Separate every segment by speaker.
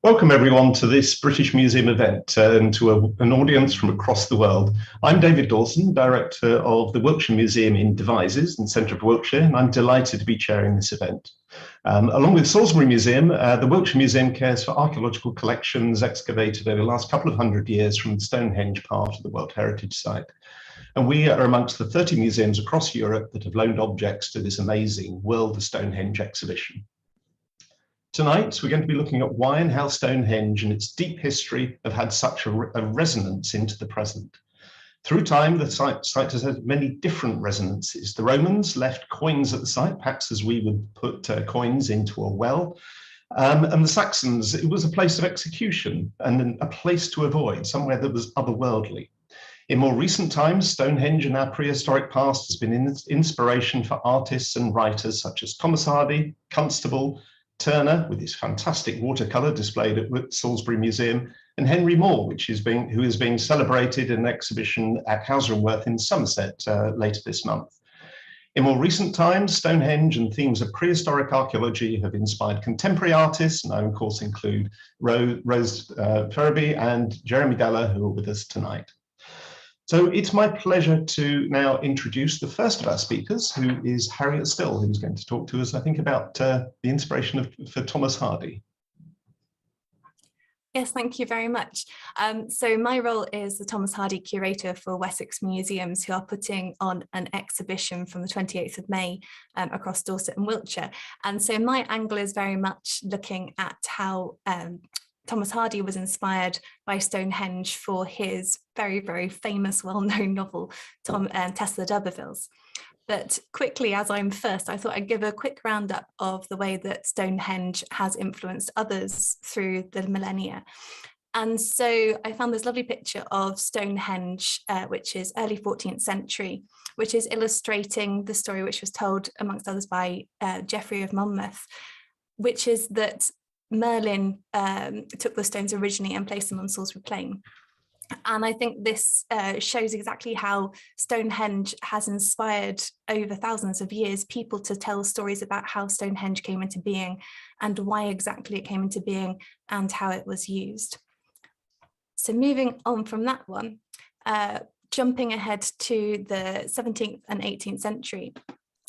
Speaker 1: Welcome everyone to this British Museum event and to an audience from across the world. I'm David Dawson, Director of the Wiltshire Museum in Devizes in the centre of Wiltshire, and I'm delighted to be chairing this event. Along with Salisbury Museum, the Wiltshire Museum cares for archaeological collections excavated over the last couple of hundred years from the Stonehenge part of the World Heritage Site. And we are amongst the 30 museums across Europe that have loaned objects to this amazing World of Stonehenge exhibition. Tonight, we're going to be looking at why and how Stonehenge and its deep history have had such a resonance into the present. Through time, the site has had many different resonances. The Romans left coins at the site, perhaps as we would put coins into a well. And the Saxons, it was a place of execution and a place to avoid, somewhere that was otherworldly. In more recent times, Stonehenge and our prehistoric past has been an inspiration for artists and writers such as Thomas Hardy, Constable, Turner, with his fantastic watercolour displayed at Salisbury Museum, and Henry Moore, who is being celebrated in an exhibition at Hauser and Wirth in Somerset later this month. In more recent times, Stonehenge and themes of prehistoric archaeology have inspired contemporary artists, and I of course include Rose Ferraby and Jeremy Deller, who are with us tonight. So it's my pleasure to now introduce the first of our speakers, who is Harriet Still, who's going to talk to us, I think, about the inspiration for Thomas Hardy.
Speaker 2: Yes, thank you very much. So my role is the Thomas Hardy curator for Wessex Museums, who are putting on an exhibition from the 28th of May across Dorset and Wiltshire. And so my angle is very much looking at how Thomas Hardy was inspired by Stonehenge for his very, very famous, well-known novel, Tess of the D'Urbervilles. But quickly, as I'm first, I thought I'd give a quick roundup of the way that Stonehenge has influenced others through the millennia. And so I found this lovely picture of Stonehenge, which is early 14th century, which is illustrating the story which was told, amongst others, by Geoffrey of Monmouth, which is that Merlin took the stones originally and placed them on Salisbury Plain. And I think this shows exactly how Stonehenge has inspired over thousands of years people to tell stories about how Stonehenge came into being and why exactly it came into being and how it was used. So moving on from that one, jumping ahead to the 17th and 18th century,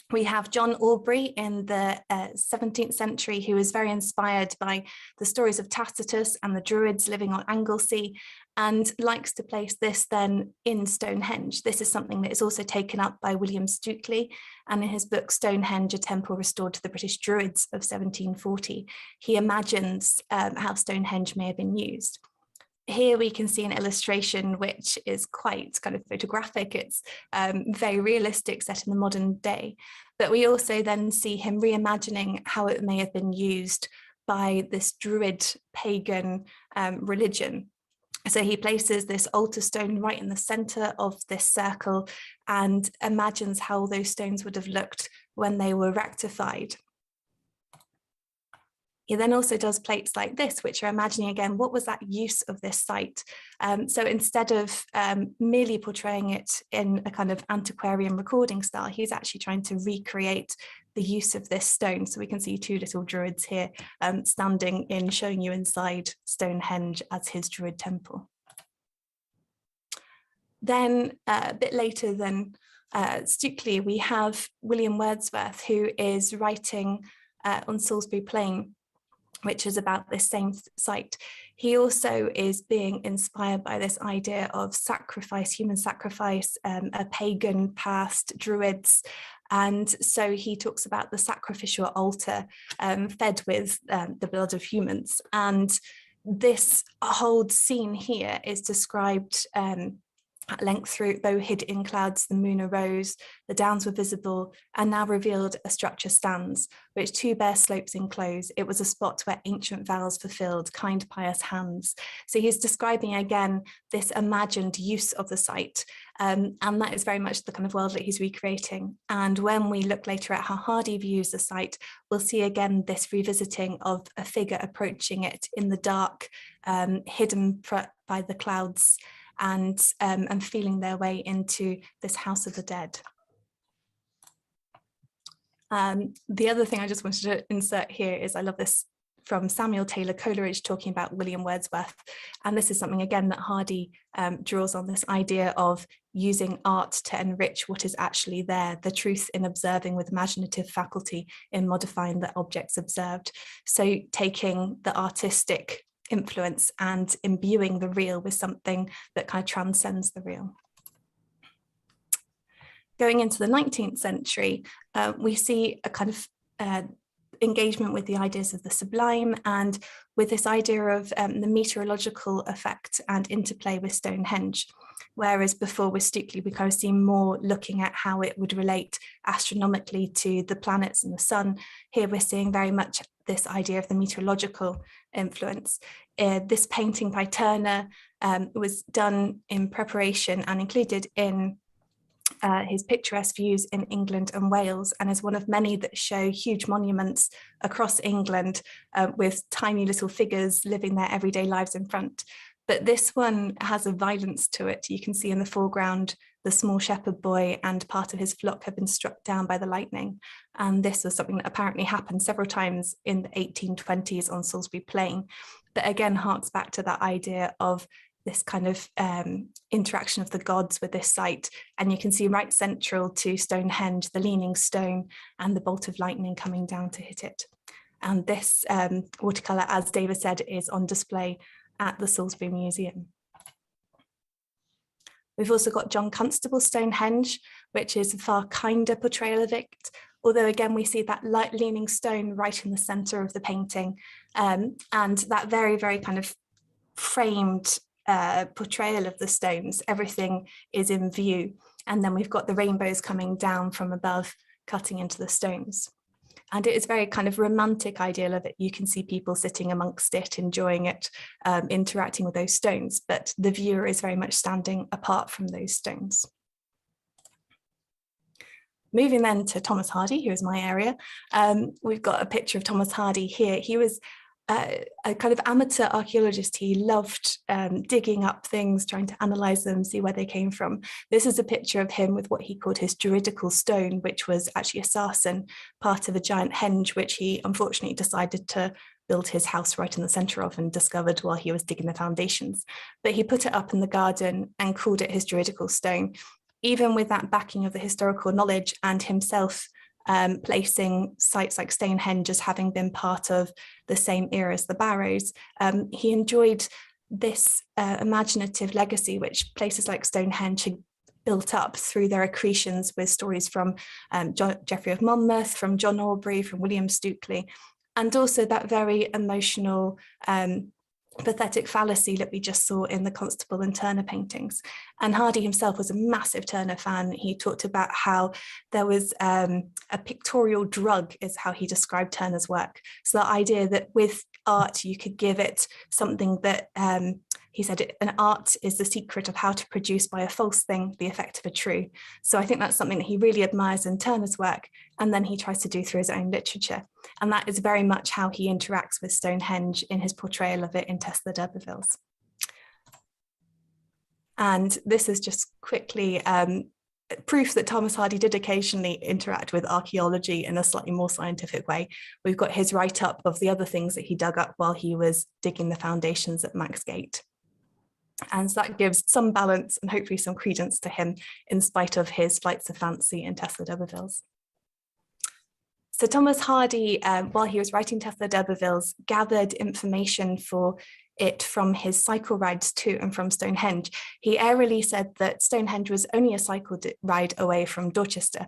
Speaker 2: we have John Aubrey in the 17th century, who is very inspired by the stories of Tacitus and the Druids living on Anglesey, and likes to place this then in Stonehenge. This is something that is also taken up by William Stukeley, and in his book Stonehenge, a Temple Restored to the British Druids of 1740, he imagines how Stonehenge may have been used. Here we can see an illustration which is quite kind of photographic. It's very realistic, set in the modern day. But we also then see him reimagining how it may have been used by this Druid pagan religion. So he places this altar stone right in the centre of this circle and imagines how those stones would have looked when they were rectified. He then also does plates like this, which are imagining again, what was that use of this site? So instead of merely portraying it in a kind of antiquarian recording style, he's actually trying to recreate the use of this stone. So we can see two little druids here standing in, showing you inside Stonehenge as his druid temple. Then a bit later than Stukeley, we have William Wordsworth, who is writing on Salisbury Plain, which is about this same site. He also is being inspired by this idea of sacrifice, human sacrifice, a pagan past, Druids. And so he talks about the sacrificial altar fed with the blood of humans. And this whole scene here is described at length through, though hid in clouds, the moon arose, the downs were visible, and now revealed a structure stands, which two bare slopes enclose. It was a spot where ancient vows fulfilled, kind pious hands. So he's describing again this imagined use of the site, and that is very much the kind of world that he's recreating. And when we look later at how Hardy views the site, we'll see again this revisiting of a figure approaching it in the dark, hidden by the clouds, and feeling their way into this house of the dead. The other thing I just wanted to insert here is I love this from Samuel Taylor Coleridge talking about William Wordsworth. And this is something, again, that Hardy draws on, this idea of using art to enrich what is actually there, the truth in observing with imaginative faculty in modifying the objects observed. So taking the artistic influence and imbuing the real with something that kind of transcends the real. Going into the 19th century, we see a kind of engagement with the ideas of the sublime and with this idea of the meteorological effect and interplay with Stonehenge. Whereas before with Stukely, we kind of see more looking at how it would relate astronomically to the planets and the sun. Here we're seeing very much this idea of the meteorological influence. This painting by Turner was done in preparation and included in his picturesque views in England and Wales, and is one of many that show huge monuments across England with tiny little figures living their everyday lives in front. But this one has a violence to it. You can see in the foreground the small shepherd boy and part of his flock have been struck down by the lightning. And this was something that apparently happened several times in the 1820s on Salisbury Plain, that again harks back to that idea of this kind of interaction of the gods with this site. And you can see right central to Stonehenge, the leaning stone and the bolt of lightning coming down to hit it. And this watercolour, as David said, is on display at the Salisbury Museum. We've also got John Constable Stonehenge, which is a far kinder portrayal of it. Although again, we see that light leaning stone right in the centre of the painting, and that very, very kind of framed portrayal of the stones. Everything is in view, and then we've got the rainbows coming down from above, cutting into the stones. And it is very kind of romantic ideal of it. You can see people sitting amongst it, enjoying it, interacting with those stones, but the viewer is very much standing apart from those stones. Moving then to Thomas Hardy, who is my area, we've got a picture of Thomas Hardy here. He was a kind of amateur archaeologist. He loved digging up things, trying to analyze them, see where they came from. This is a picture of him with what he called his juridical stone, which was actually a sarsen, part of a giant henge, which he unfortunately decided to build his house right in the center of and discovered while he was digging the foundations. But he put it up in the garden and called it his juridical stone, even with that backing of the historical knowledge and himself placing sites like Stonehenge as having been part of the same era as the Barrows. He enjoyed this imaginative legacy which places like Stonehenge had built up through their accretions with stories from Geoffrey of Monmouth, from John Aubrey, from William Stukely, and also that very emotional pathetic fallacy that we just saw in the Constable and Turner paintings. And Hardy himself was a massive Turner fan. He talked about how there was a pictorial drug, is how he described Turner's work. So the idea that with art you could give it something that he said an art is the secret of how to produce by a false thing the effect of a true. So I think that's something that he really admires in Turner's work, and then he tries to do through his own literature. And that is very much how he interacts with Stonehenge in his portrayal of it in Tess the d'Urbervilles. And this is just quickly proof that Thomas Hardy did occasionally interact with archaeology in a slightly more scientific way. We've got his write-up of the other things that he dug up while he was digging the foundations at Maxgate. And so that gives some balance and hopefully some credence to him in spite of his flights of fancy in Tess the d'Urbervilles. So Thomas Hardy, while he was writing Tess the d'Urbervilles, gathered information for it from his cycle rides to and from Stonehenge. He airily said that Stonehenge was only a cycle ride away from Dorchester.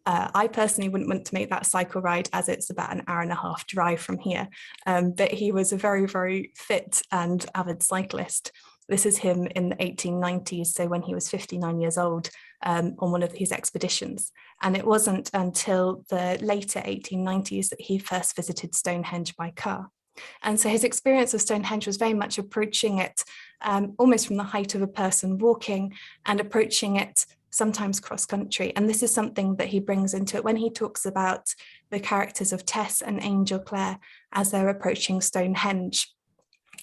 Speaker 2: I personally wouldn't want to make that cycle ride, as it's about an hour and a half drive from here. But he was a very, very fit and avid cyclist. This is him in the 1890s, so when he was 59 years old, on one of his expeditions. And it wasn't until the later 1890s that he first visited Stonehenge by car. And so his experience of Stonehenge was very much approaching it almost from the height of a person walking, and approaching it sometimes cross-country. And this is something that he brings into it when he talks about the characters of Tess and Angel Clare as they're approaching Stonehenge,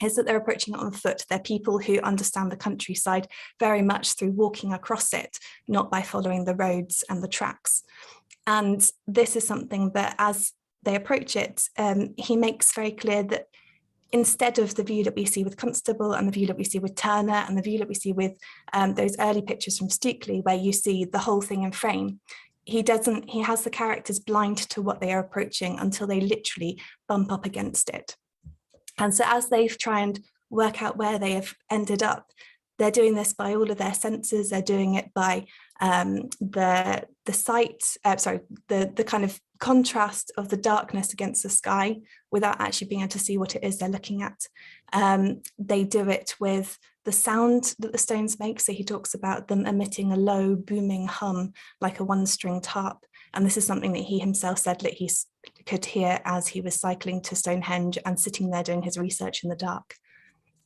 Speaker 2: is that they're approaching it on foot. They're people who understand the countryside very much through walking across it, not by following the roads and the tracks. And this is something that, as they approach it, he makes very clear that instead of the view that we see with Constable and the view that we see with Turner and the view that we see with those early pictures from Stukely, where you see the whole thing in frame, he has the characters blind to what they are approaching until they literally bump up against it. And so as they try and work out where they have ended up, they're doing this by all of their senses. They're doing it by the sight, the kind of contrast of the darkness against the sky without actually being able to see what it is they're looking at. They do it with the sound that the stones make. So he talks about them emitting a low booming hum like a one-stringed harp. And this is something that he himself said that he could hear as he was cycling to Stonehenge and sitting there doing his research in the dark.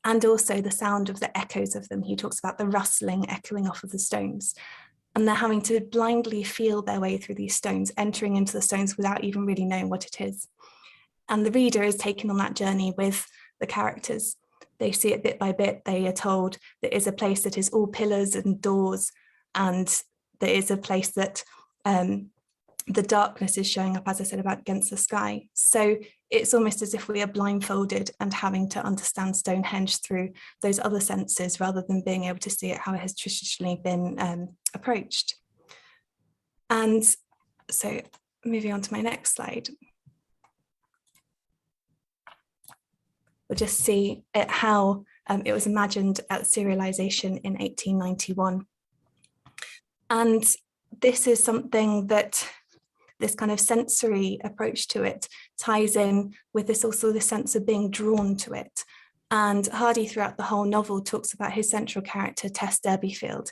Speaker 2: And also the sound of the echoes of them. He talks about the rustling echoing off of the stones. And they're having to blindly feel their way through these stones, entering into the stones without even really knowing what it is. And the reader is taken on that journey with the characters. They see it bit by bit. They are told there is a place that is all pillars and doors, and there is a place that the darkness is showing up, as I said, about against the sky. So it's almost as if we are blindfolded and having to understand Stonehenge through those other senses rather than being able to see it how it has traditionally been approached. And so moving on to my next slide. We'll just see how it was imagined at serialization in 1891. And this is something that this kind of sensory approach to it ties in with this also the sense of being drawn to it. And Hardy throughout the whole novel talks about his central character, Tess Derbyfield,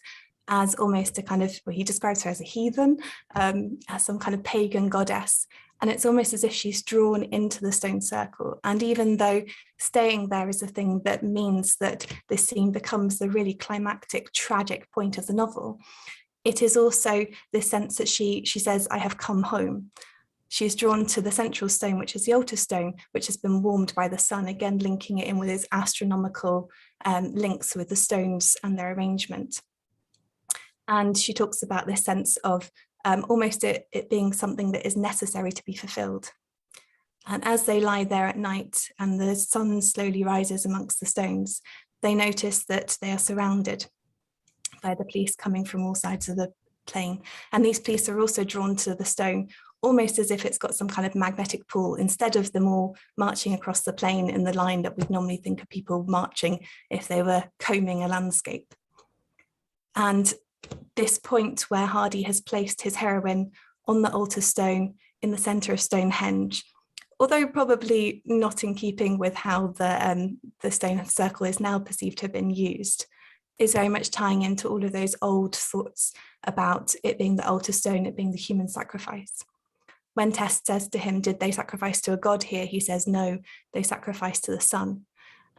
Speaker 2: as almost a kind of, well, he describes her as a heathen, as some kind of pagan goddess. And it's almost as if she's drawn into the stone circle. And even though staying there is a thing that means that this scene becomes the really climactic, tragic point of the novel, it is also this sense that she says, I have come home. She's drawn to the central stone, which is the altar stone, which has been warmed by the sun, again, linking it in with its astronomical links with the stones and their arrangement. And she talks about this sense of almost it being something that is necessary to be fulfilled. And as they lie there at night and the sun slowly rises amongst the stones, they notice that they are surrounded by the police coming from all sides of the plain. And these police are also drawn to the stone, almost as if it's got some kind of magnetic pull, instead of them all marching across the plain in the line that we'd normally think of people marching if they were combing a landscape. And this point where Hardy has placed his heroine on the altar stone in the centre of Stonehenge, although probably not in keeping with how the stone circle is now perceived to have been used, is very much tying into all of those old thoughts about it being the altar stone, it being the human sacrifice. When Tess says to him, did they sacrifice to a god here? He says, no, they sacrificed to the sun.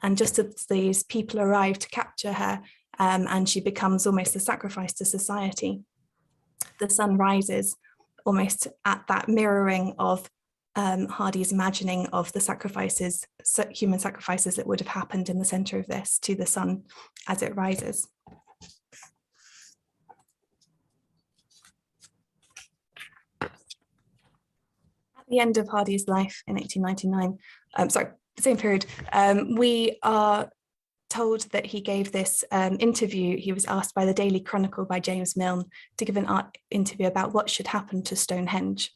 Speaker 2: And just as these people arrive to capture her, and she becomes almost a sacrifice to society, the sun rises almost at that mirroring of Hardy's imagining of the sacrifices, human sacrifices that would have happened in the centre of this to the sun as it rises. At the end of Hardy's life in 1899, same period, we are told that he gave this interview. He was asked by the Daily Chronicle by James Milne to give an art interview about what should happen to Stonehenge.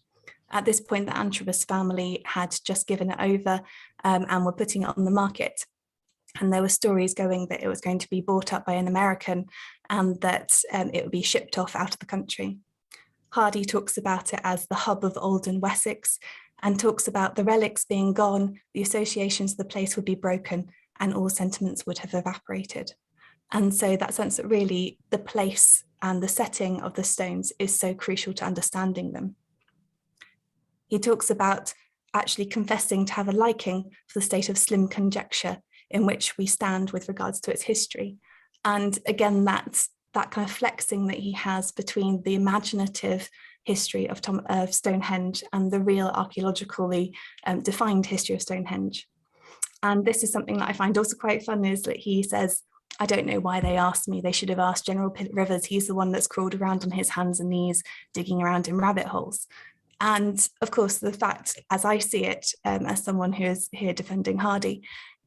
Speaker 2: At this point, the Antrobus family had just given it over and were putting it on the market. And there were stories going that it was going to be bought up by an American and that it would be shipped off out of the country. Hardy talks about it as the hub of Oldham, Wessex, and talks about the relics being gone, the associations of the place would be broken, and all sentiments would have evaporated. And so that sense that really the place and the setting of the stones is so crucial to understanding them. He talks about actually confessing to have a liking for the state of slim conjecture in which we stand with regards to its history. And again, that kind of flexing that he has between the imaginative history of Stonehenge and the real archaeologically defined history of Stonehenge. And this is something that I find also quite fun, is that he says, I don't know why they asked me. They should have asked General Rivers. He's the one that's crawled around on his hands and knees, digging around in rabbit holes. And of course, the fact, as I see it, as someone who is here defending Hardy,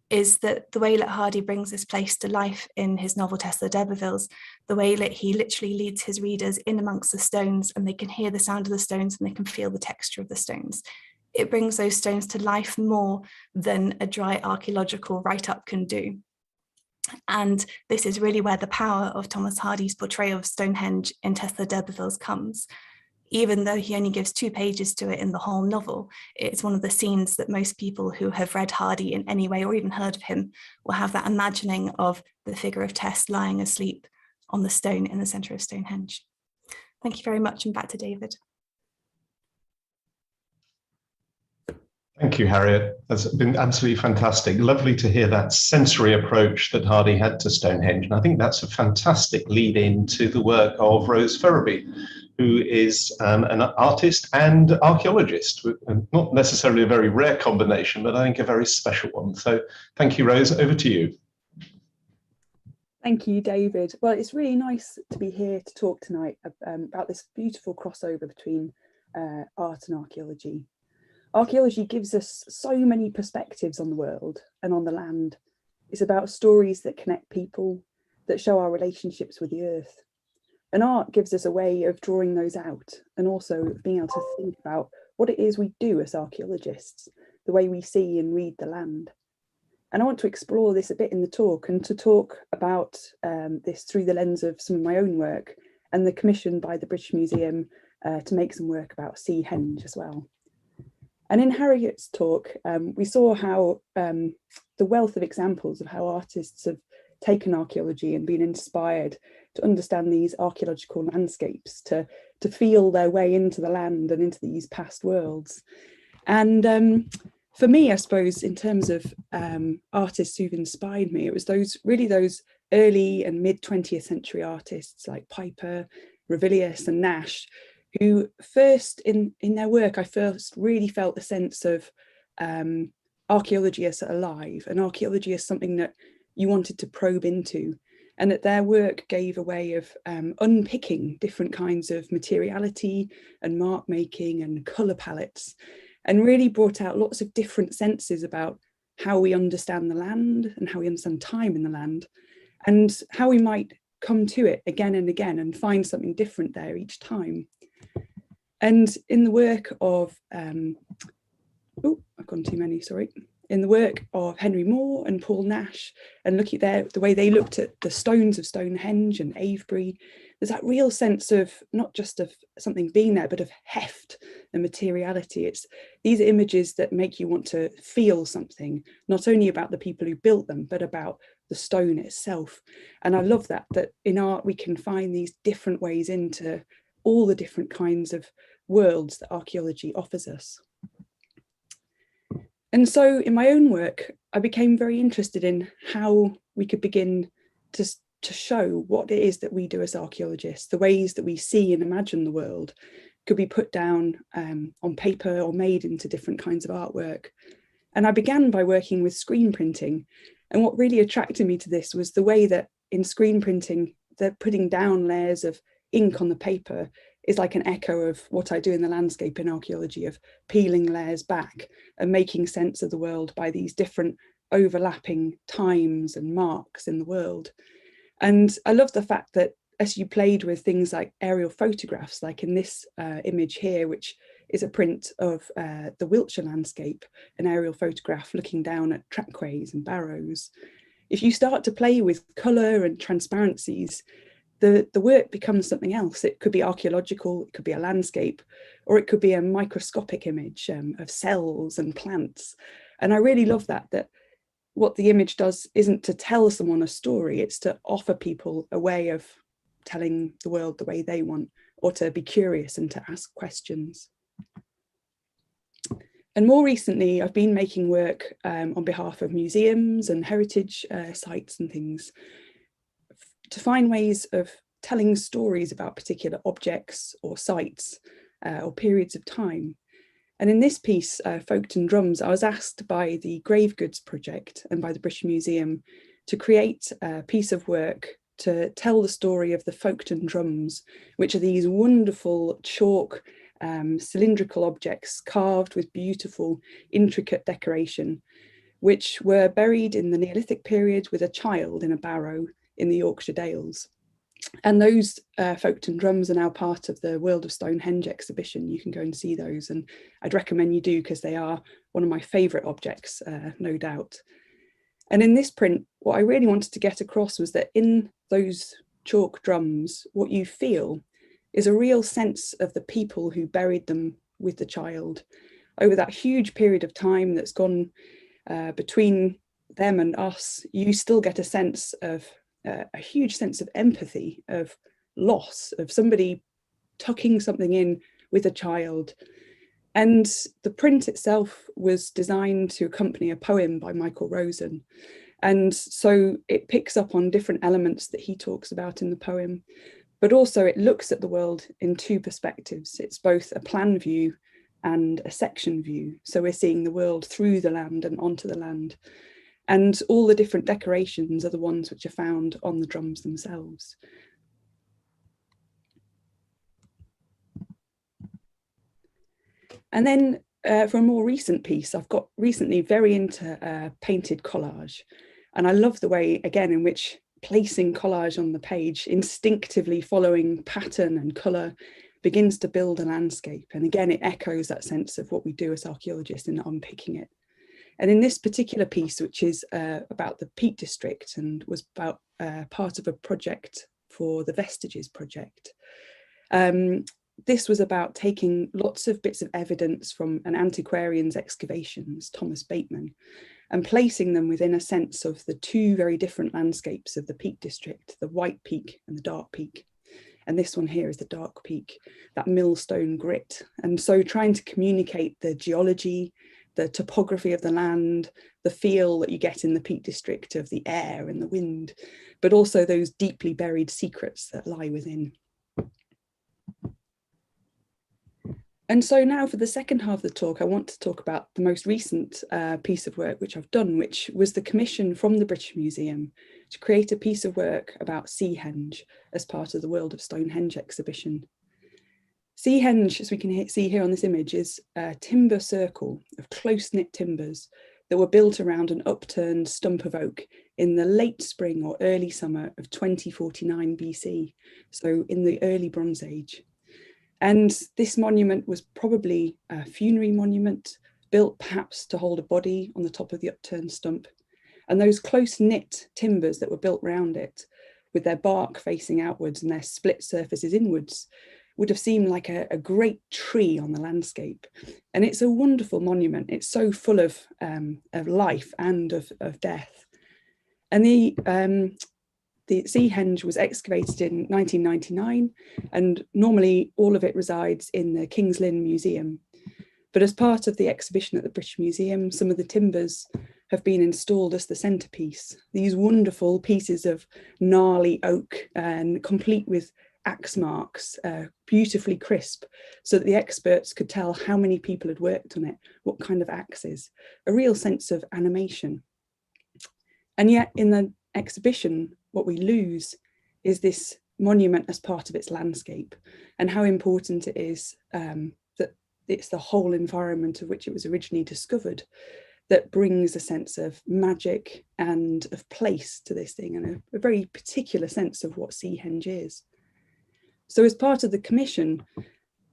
Speaker 2: is that the way that Hardy brings this place to life in his novel Tesla d'Urbervilles, the way that he literally leads his readers in amongst the stones, and they can hear the sound of the stones and they can feel the texture of the stones. It brings those stones to life more than a dry archaeological write-up can do. And this is really where the power of Thomas Hardy's portrayal of Stonehenge in Tesla d'Urbervilles comes. Even though he only gives 2 pages to it in the whole novel, it's one of the scenes that most people who have read Hardy in any way or even heard of him will have that imagining of the figure of Tess lying asleep on the stone in the centre of Stonehenge. Thank you very much, and back to David.
Speaker 1: Thank you, Harriet. That's been absolutely fantastic. Lovely to hear that sensory approach that Hardy had to Stonehenge. And I think that's a fantastic lead in to the work of Rose Ferraby, who is an artist and archaeologist. Not necessarily a very rare combination, but I think a very special one. So thank you, Rose. Over to you.
Speaker 3: Thank you, David. Well, it's really nice to be here to talk tonight about this beautiful crossover between art and archaeology. Archaeology gives us so many perspectives on the world and on the land. It's about stories that connect people, that show our relationships with the earth. And art gives us a way of drawing those out and also being able to think about what it is we do as archaeologists, the way we see and read the land. And I want to explore this a bit in the talk, and to talk about this through the lens of some of my own work and the commission by the British Museum to make some work about Seahenge as well. And in Harriet's talk, we saw how the wealth of examples of how artists have taken archaeology and been inspired to understand these archaeological landscapes, to feel their way into the land and into these past worlds. And for me, I suppose, in terms of artists who've inspired me, it was those early and mid 20th century artists like Piper, Ravilius and Nash, who first in their work, I first really felt a sense of archaeology as alive, and archaeology as something that you wanted to probe into, and that their work gave a way of unpicking different kinds of materiality and mark making and colour palettes, and really brought out lots of different senses about how we understand the land and how we understand time in the land, and how we might come to it again and again and find something different there each time. And in the work of, oh, I've gone too many, sorry. In the work of Henry Moore and Paul Nash, and looking at the way they looked at the stones of Stonehenge and Avebury, there's that real sense of not just of something being there, but of heft and materiality. It's these images that make you want to feel something, not only about the people who built them, but about the stone itself. And I love that in art we can find these different ways into all the different kinds of worlds that archaeology offers us. And so in my own work, I became very interested in how we could begin to show what it is that we do as archaeologists, the ways that we see and imagine the world could be put down on paper or made into different kinds of artwork. And I began by working with screen printing. And what really attracted me to this was the way that in screen printing, they're putting down layers of ink on the paper is like an echo of what I do in the landscape in archaeology, of peeling layers back and making sense of the world by these different overlapping times and marks in the world. And I love the fact that as you played with things like aerial photographs, like in this image here, which is a print of the Wiltshire landscape, an aerial photograph looking down at trackways and barrows. If you start to play with colour and transparencies, the work becomes something else. It could be archaeological, it could be a landscape, or it could be a microscopic image of cells and plants. And I really love that what the image does isn't to tell someone a story, it's to offer people a way of telling the world the way they want, or to be curious and to ask questions. And more recently, I've been making work on behalf of museums and heritage sites and things, to find ways of telling stories about particular objects or sites or periods of time. And in this piece, Folketon Drums, I was asked by the Grave Goods Project and by the British Museum to create a piece of work to tell the story of the Folketon drums, which are these wonderful chalk cylindrical objects carved with beautiful, intricate decoration, which were buried in the Neolithic period with a child in a barrow in the Yorkshire Dales. And those folkton drums are now part of the World of Stonehenge exhibition. You can go and see those, and I'd recommend you do, because they are one of my favourite objects, no doubt. And in this print, what I really wanted to get across was that in those chalk drums, what you feel is a real sense of the people who buried them with the child. Over that huge period of time that's gone between them and us, you still get a sense of a huge sense of empathy, of loss, of somebody tucking something in with a child. And the print itself was designed to accompany a poem by Michael Rosen. And so it picks up on different elements that he talks about in the poem, but also it looks at the world in two perspectives. It's both a plan view and a section view. So we're seeing the world through the land and onto the land. And all the different decorations are the ones which are found on the drums themselves. And then for a more recent piece, I've got recently very into painted collage. And I love the way, again, in which placing collage on the page, instinctively following pattern and colour, begins to build a landscape. And again, it echoes that sense of what we do as archaeologists in unpicking it. And in this particular piece, which is about the Peak District and was about part of a project for the Vestiges project, this was about taking lots of bits of evidence from an antiquarian's excavations, Thomas Bateman, and placing them within a sense of the two very different landscapes of the Peak District, the White Peak and the Dark Peak. And this one here is the Dark Peak, that millstone grit. And so trying to communicate the geology, the topography of the land, the feel that you get in the Peak District of the air and the wind, but also those deeply buried secrets that lie within. And so now for the second half of the talk, I want to talk about the most recent piece of work which I've done, which was the commission from the British Museum to create a piece of work about Seahenge as part of the World of Stonehenge exhibition. Seahenge, as we can see here on this image, is a timber circle of close-knit timbers that were built around an upturned stump of oak in the late spring or early summer of 2049 BC, so in the early Bronze Age. And this monument was probably a funerary monument, built perhaps to hold a body on the top of the upturned stump. And those close-knit timbers that were built around it, with their bark facing outwards and their split surfaces inwards, would have seemed like a great tree on the landscape. And it's a wonderful monument. It's so full of life and of death. And the Seahenge was excavated in 1999, and normally all of it resides in the King's Lynn Museum. But as part of the exhibition at the British Museum, some of the timbers have been installed as the centrepiece. These wonderful pieces of gnarly oak and complete with axe marks, beautifully crisp, so that the experts could tell how many people had worked on it, what kind of axes, a real sense of animation. And yet in the exhibition, what we lose is this monument as part of its landscape, and how important it is that it's the whole environment of which it was originally discovered that brings a sense of magic and of place to this thing, and a very particular sense of what Seahenge is. So as part of the commission,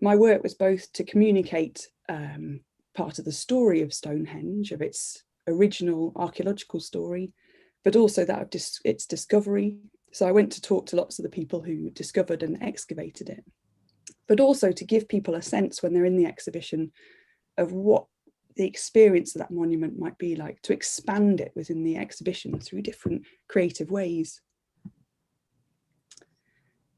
Speaker 3: my work was both to communicate part of the story of Stonehenge, of its original archaeological story, but also that of its discovery. So I went to talk to lots of the people who discovered and excavated it, but also to give people a sense when they're in the exhibition of what the experience of that monument might be like, to expand it within the exhibition through different creative ways.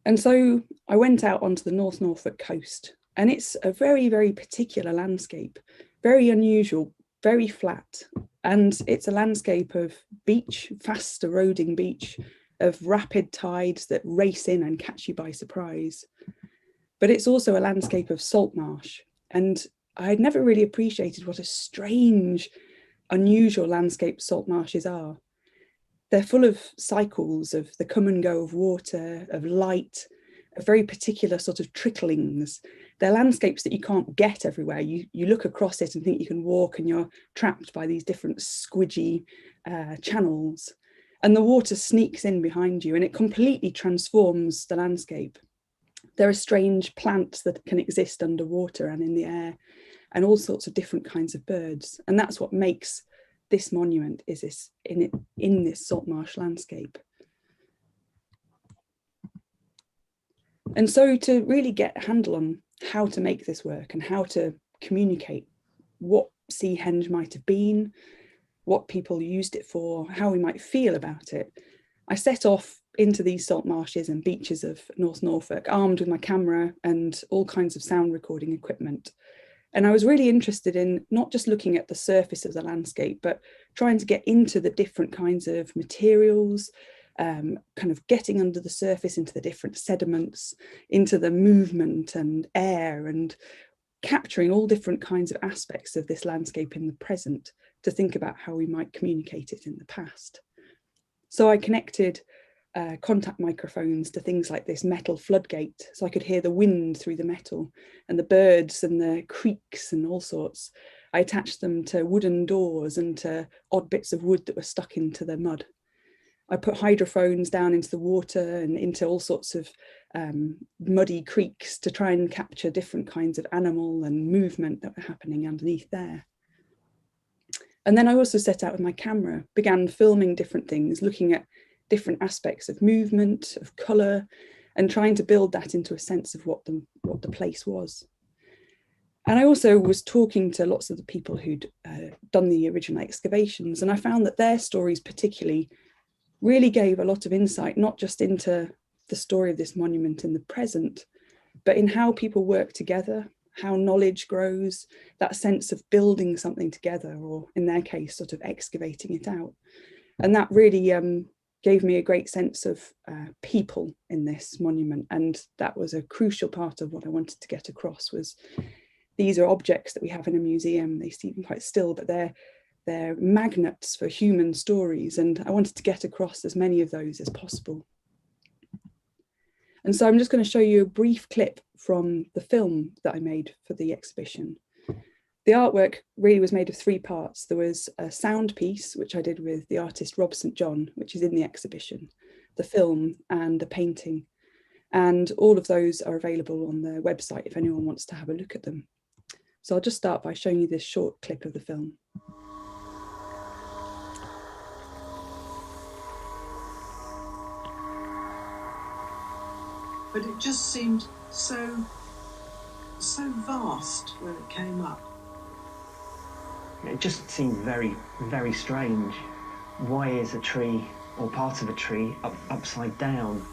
Speaker 3: And so I went out onto the North Norfolk coast, and it's a very, very particular landscape, very unusual, very flat. And it's a landscape of beach, fast eroding beach, of rapid tides that race in and catch you by surprise. But it's also a landscape of salt marsh. And I had never really appreciated what a strange, unusual landscape salt marshes are. They're full of cycles of the come and go of water, of light, very particular sort of tricklings. They're landscapes that you can't get everywhere. You look across it and think you can walk, and you're trapped by these different squidgy channels. And the water sneaks in behind you and it completely transforms the landscape. There are strange plants that can exist underwater and in the air, and all sorts of different kinds of birds. And that's what makes this monument, is this in this salt marsh landscape. And so to really get a handle on how to make this work and how to communicate what Seahenge might have been, what people used it for, how we might feel about it, I set off into these salt marshes and beaches of North Norfolk, armed with my camera and all kinds of sound recording equipment. And I was really interested in not just looking at the surface of the landscape, but trying to get into the different kinds of materials, kind of getting under the surface into the different sediments, into the movement and air, and capturing all different kinds of aspects of this landscape in the present to think about how we might communicate it in the past. So I connected contact microphones to things like this metal floodgate, so I could hear the wind through the metal and the birds and the creaks and all sorts. I attached them to wooden doors and to odd bits of wood that were stuck into the mud. I put hydrophones down into the water and into all sorts of muddy creeks to try and capture different kinds of animal and movement that were happening underneath there. And then I also set out with my camera, began filming different things, looking at different aspects of movement, of colour, and trying to build that into a sense of what the place was. And I also was talking to lots of the people who'd done the original excavations, and I found that their stories particularly really gave a lot of insight, not just into the story of this monument in the present, but in how people work together, how knowledge grows, that sense of building something together, or in their case, sort of excavating it out. And that really gave me a great sense of people in this monument. And that was a crucial part of what I wanted to get across, was these are objects that we have in a museum. They seem quite still, but they're magnets for human stories. And I wanted to get across as many of those as possible. And so I'm just going to show you a brief clip from the film that I made for the exhibition. The artwork really was made of 3 parts. There was a sound piece, which I did with the artist Rob St. John, which is in the exhibition, the film, and a painting. And all of those are available on the website if anyone wants to have a look at them. So I'll just start by showing you this short clip of the film.
Speaker 4: But it just seemed so vast when it came up.
Speaker 5: It just seemed very, very strange. Why is a tree, or part of a tree, upside down?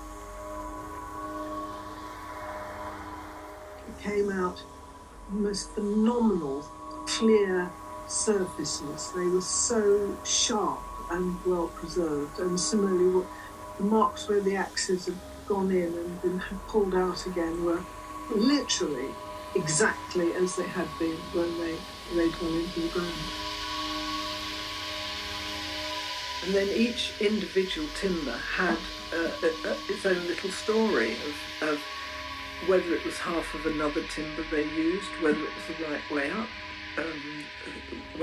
Speaker 4: It came out most phenomenal, clear surfaces. They were so sharp and well preserved. And similarly, the marks where the axes had gone in and been pulled out again were literally exactly as they had been when they'd gone into the ground. And then each individual timber had its own little story of whether it was half of another timber they used, whether it was the right way up,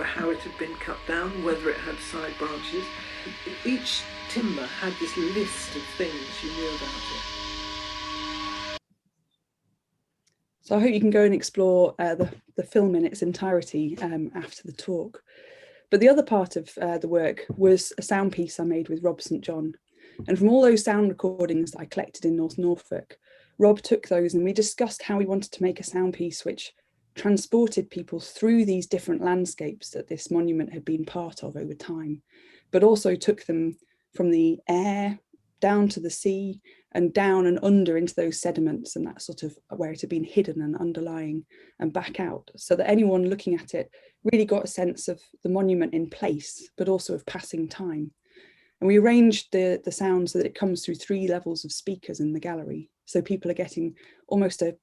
Speaker 4: how it had been cut down, whether it had side branches. Each timber had this list of things you knew about it.
Speaker 3: So I hope you can go and explore the film in its entirety after the talk. But the other part of the work was a sound piece I made with Rob St. John. And from all those sound recordings that I collected in North Norfolk, Rob took those and we discussed how we wanted to make a sound piece which transported people through these different landscapes that this monument had been part of over time, but also took them from the air down to the sea and down and under into those sediments and that sort of where it had been hidden and underlying, and back out, so that anyone looking at it really got a sense of the monument in place, but also of passing time. And we arranged the sound so that it comes through 3 levels of speakers in the gallery. So people are getting almost a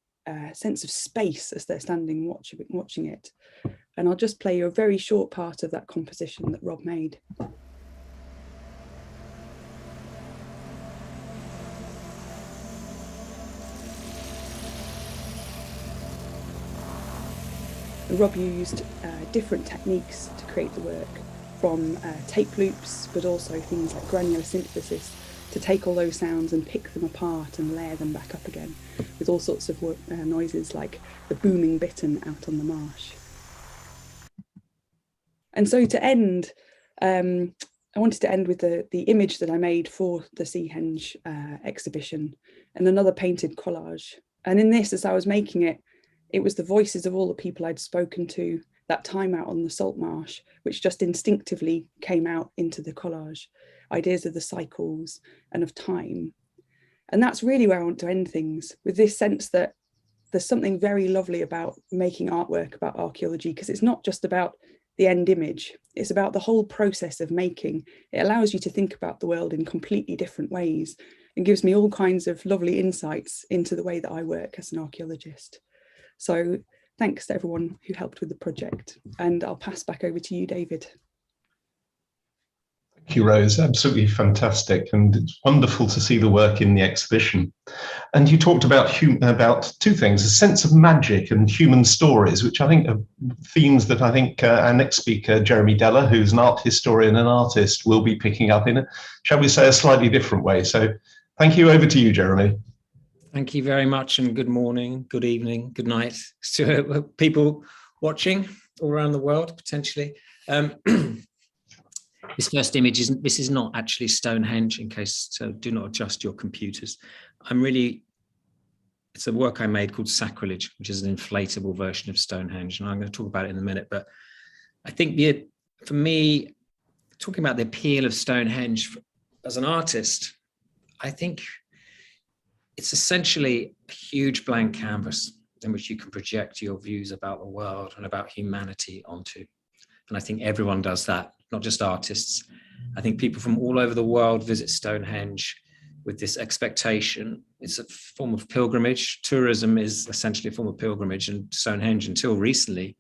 Speaker 3: sense of space as they're standing watching it. And I'll just play you a very short part of that composition that Rob made. And Rob used different techniques to create the work, from tape loops, but also things like granular synthesis, to take all those sounds and pick them apart and layer them back up again, with all sorts of noises like the booming bittern out on the marsh. And so to end, I wanted to end with the image that I made for the Seahenge exhibition, and another painted collage. And in this, as I was making it, it was the voices of all the people I'd spoken to that time out on the salt marsh, which just instinctively came out into the collage. Ideas of the cycles and of time. And that's really where I want to end things, with this sense that there's something very lovely about making artwork about archaeology, because it's not just about the end image, it's about the whole process of making. It allows you to think about the world in completely different ways and gives me all kinds of lovely insights into the way that I work as an archaeologist. So thanks to everyone who helped with the project, and I'll pass back over to you, David.
Speaker 1: Thank you, Rose. Absolutely fantastic, and it's wonderful to see the work in the exhibition. And you talked about two things: a sense of magic and human stories, which I think are themes that I think our next speaker, Jeremy Deller, who's an art historian and artist, will be picking up in, shall we say, a slightly different way. So thank you. Over to you, Jeremy.
Speaker 6: Thank you very much, and good morning, good evening, good night to people watching all around the world, potentially. This first image is not actually Stonehenge, in case, so do not adjust your computers. It's a work I made called Sacrilege, which is an inflatable version of Stonehenge, and I'm going to talk about it in a minute. But I think for me, talking about the appeal of Stonehenge as an artist, I think it's essentially a huge blank canvas in which you can project your views about the world and about humanity onto. And I think everyone does that, not just artists. I think people from all over the world visit Stonehenge with this expectation. It's a form of pilgrimage. Tourism is essentially a form of pilgrimage, and Stonehenge, until recently,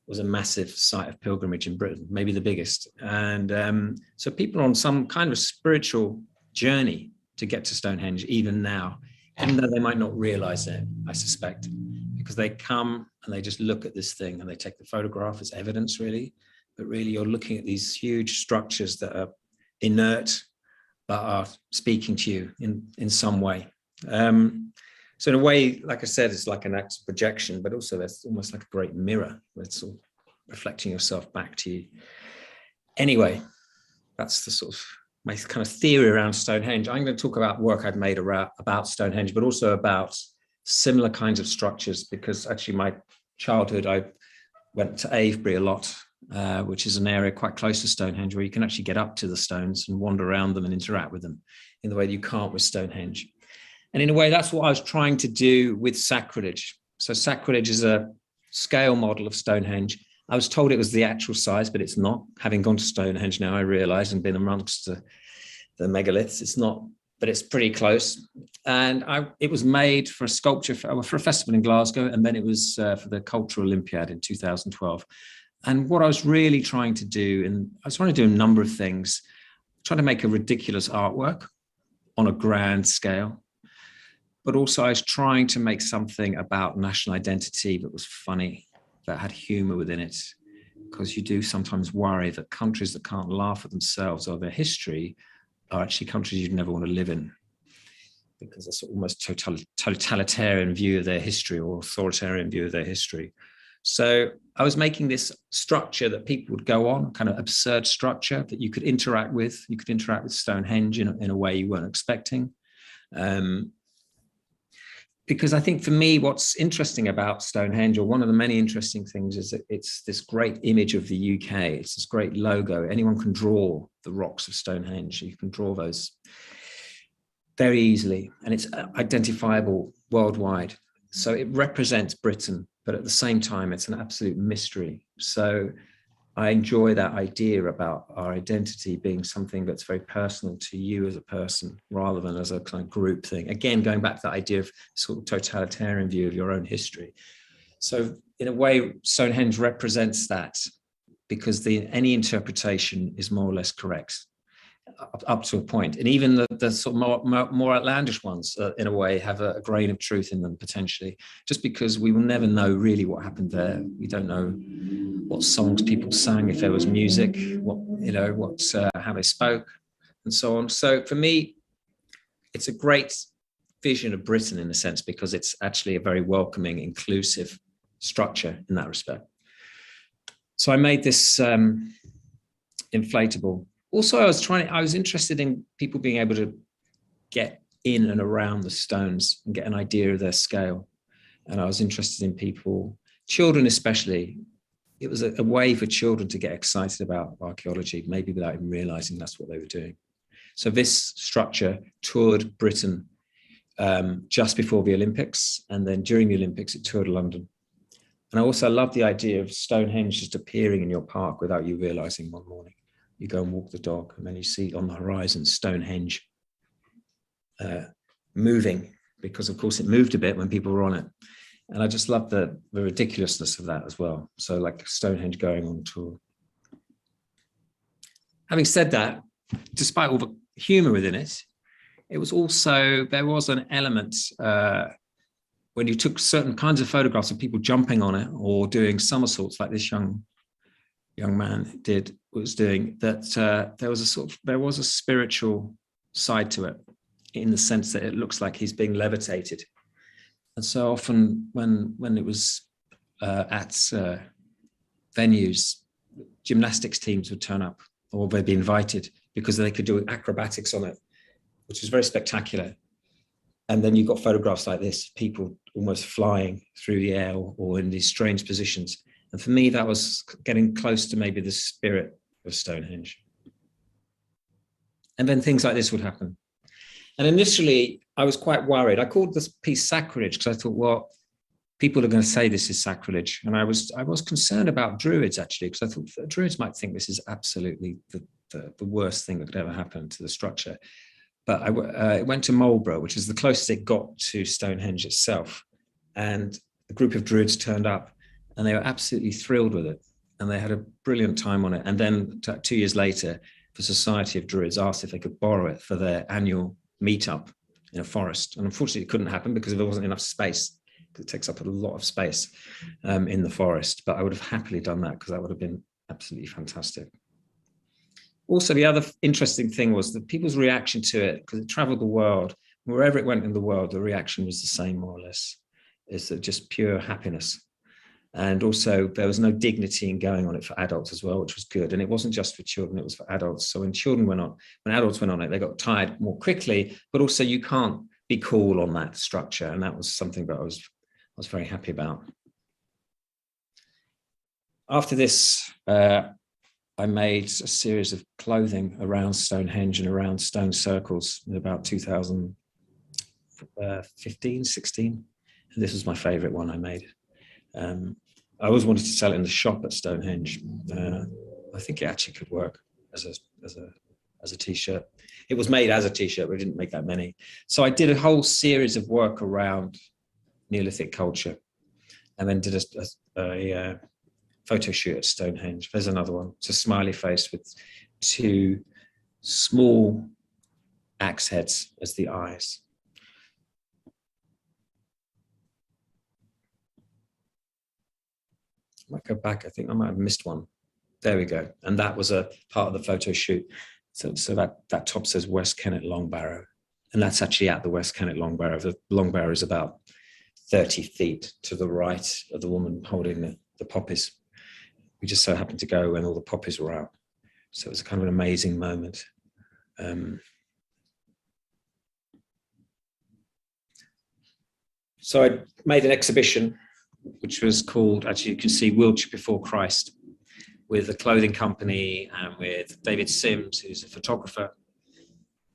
Speaker 6: was a massive site of pilgrimage in Britain, maybe the biggest. And so people are on some kind of spiritual journey to get to Stonehenge, even now, even though they might not realize it, I suspect, because they come and they just look at this thing and they take the photograph as evidence, really. But really, you're looking at these huge structures that are inert, but are speaking to you in some way. So in a way, like I said, it's like an act of projection, but also it's almost like a great mirror that's all reflecting yourself back to you. Anyway, that's the sort of my kind of theory around Stonehenge. I'm going to talk about work I've made about Stonehenge, but also about similar kinds of structures, because actually my childhood, I went to Avebury a lot, which is an area quite close to Stonehenge, where you can actually get up to the stones and wander around them and interact with them in the way that you can't with Stonehenge. And in a way, that's what I was trying to do with Sacrilege. So Sacrilege is a scale model of Stonehenge. I was told it was the actual size, but it's not. Having gone to Stonehenge now, I realise, and been amongst the megaliths, it's not, but it's pretty close. And it was made for a sculpture, for a festival in Glasgow, and then it was for the Cultural Olympiad in 2012. And what I was really trying to do, and I was trying to do a number of things, trying to make a ridiculous artwork on a grand scale, but also I was trying to make something about national identity that was funny, that had humor within it, because you do sometimes worry that countries that can't laugh at themselves or their history are actually countries you'd never want to live in, because it's almost totalitarian view of their history or authoritarian view of their history. So I was making this structure that people would go on, kind of absurd structure that you could interact with. You could interact with Stonehenge in a way you weren't expecting. Because I think for me, what's interesting about Stonehenge, or one of the many interesting things, is that it's this great image of the UK. It's this great logo. Anyone can draw the rocks of Stonehenge. You can draw those very easily, and it's identifiable worldwide. So it represents Britain, but at the same time, it's an absolute mystery. So I enjoy that idea about our identity being something that's very personal to you as a person, rather than as a kind of group thing. Again, going back to that idea of sort of totalitarian view of your own history. So in a way, Stonehenge represents that, because any interpretation is more or less correct. up to a point. And even the sort of more outlandish ones, in a way, have a grain of truth in them, potentially, just because we will never know really what happened there. We don't know what songs people sang, if there was music, how they spoke, and so on. So for me, it's a great vision of Britain in a sense, because it's actually a very welcoming, inclusive structure in that respect. So I made this inflatable. Also, I was interested in people being able to get in and around the stones and get an idea of their scale. And I was interested in people, children especially. It was a way for children to get excited about archaeology, maybe without even realizing that's what they were doing. So this structure toured Britain just before the Olympics, and then during the Olympics, it toured London. And I also love the idea of Stonehenge just appearing in your park without you realizing one morning. You go and walk the dog, and then you see on the horizon Stonehenge moving, because of course it moved a bit when people were on it. And I just love the ridiculousness of that as well. So like Stonehenge going on tour. Having said that, despite all the humor within it, it was also, there was an element when you took certain kinds of photographs of people jumping on it or doing somersaults like this young man was doing, that there was a spiritual side to it, in the sense that it looks like he's being levitated. And so often when it was at venues, gymnastics teams would turn up, or they'd be invited because they could do acrobatics on it, which was very spectacular. And then you've got photographs like this, people almost flying through the air or in these strange positions. And for me, that was getting close to maybe the spirit of Stonehenge. And then things like this would happen. And initially, I was quite worried. I called this piece sacrilege because I thought, well, people are going to say this is sacrilege. And I was concerned about Druids, actually, because I thought Druids might think this is absolutely the worst thing that could ever happen to the structure. But it went to Marlborough, which is the closest it got to Stonehenge itself. And a group of Druids turned up, and they were absolutely thrilled with it. And they had a brilliant time on it. And then 2 years later, the Society of Druids asked if they could borrow it for their annual meetup in a forest. And unfortunately, it couldn't happen because there wasn't enough space. It takes up a lot of space in the forest. But I would have happily done that, because that would have been absolutely fantastic. Also, the other interesting thing was that people's reaction to it, because it traveled the world, wherever it went in the world, the reaction was the same, more or less. It's just pure happiness. And also, there was no dignity in going on it for adults as well, which was good. And it wasn't just for children, it was for adults. So when adults went on it, they got tired more quickly, but also you can't be cool on that structure. And that was something that I was very happy about. After this, I made a series of clothing around Stonehenge and around stone circles in about 2015, 16. And this was my favorite one I made. I always wanted to sell it in the shop at Stonehenge. I think it actually could work as a t-shirt. It was made as a t-shirt, but we didn't make that many. So I did a whole series of work around Neolithic culture, and then did a photo shoot at Stonehenge. There's another one. It's a smiley face with two small axe heads as the eyes. I might go back. I think I might have missed one. There we go. And that was a part of the photo shoot. So that top says West Kennet Long Barrow. And that's actually at the West Kennet Long Barrow. The Long Barrow is about 30 feet to the right of the woman holding the poppies. We just so happened to go when all the poppies were out. So it was kind of an amazing moment. So I made an exhibition, which was called, actually you can see, Wiltshire Before Christ, with a clothing company and with David Sims, who's a photographer.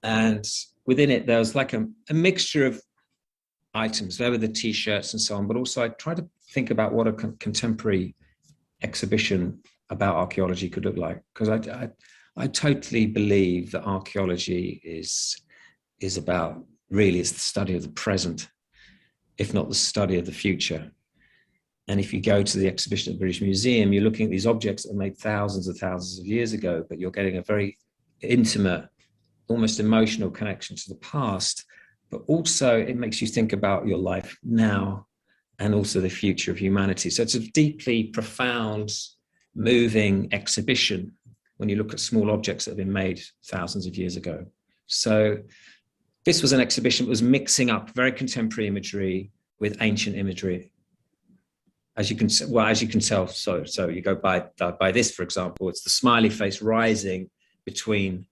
Speaker 6: And within it, there was like a mixture of items. There were the t-shirts and so on, but also I tried to think about what a contemporary exhibition about archaeology could look like. Because I totally believe that archaeology is about, really, it's the study of the present, if not the study of the future. And if you go to the exhibition at the British Museum, you're looking at these objects that were made thousands of years ago, but you're getting a very intimate almost emotional connection to the past, but also it makes you think about your life now and also the future of humanity. So it's a deeply profound, moving exhibition when you look at small objects that have been made thousands of years ago. So this was an exhibition that was mixing up very contemporary imagery with ancient imagery. As you can tell, so you go by this, for example, it's the smiley face rising between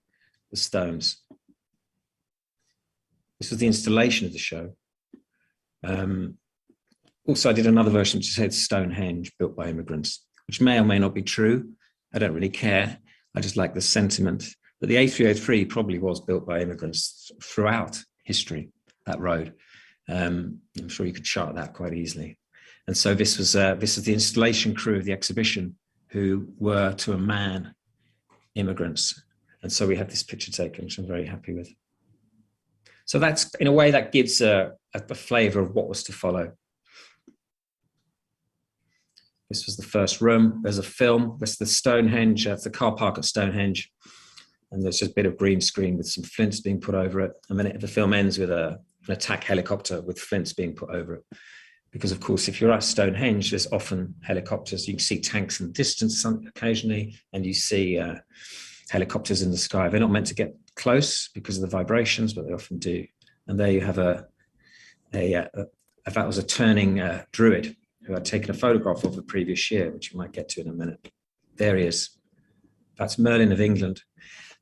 Speaker 6: the stones. This was the installation of the show. Also, I did another version which said Stonehenge built by immigrants, which may or may not be true. I don't really care. I just like the sentiment. But the A303 probably was built by immigrants throughout history, that road. I'm sure you could chart that quite easily. And so this was the installation crew of the exhibition, who were to a man immigrants. And so we had this picture taken, which I'm very happy with. So that's, in a way, that gives a flavour of what was to follow. This was the first room. There's a film. There's the Stonehenge, the car park at Stonehenge. And there's just a bit of green screen with some flints being put over it. And then the film ends with an attack helicopter with flints being put over it. Because, of course, if you're at Stonehenge, there's often helicopters. You can see tanks in the distance occasionally, and you see helicopters in the sky. They're not meant to get close because of the vibrations, but they often do. And there you have that was a turning druid who I'd taken a photograph of the previous year, which you might get to in a minute. There he is. That's Merlin of England.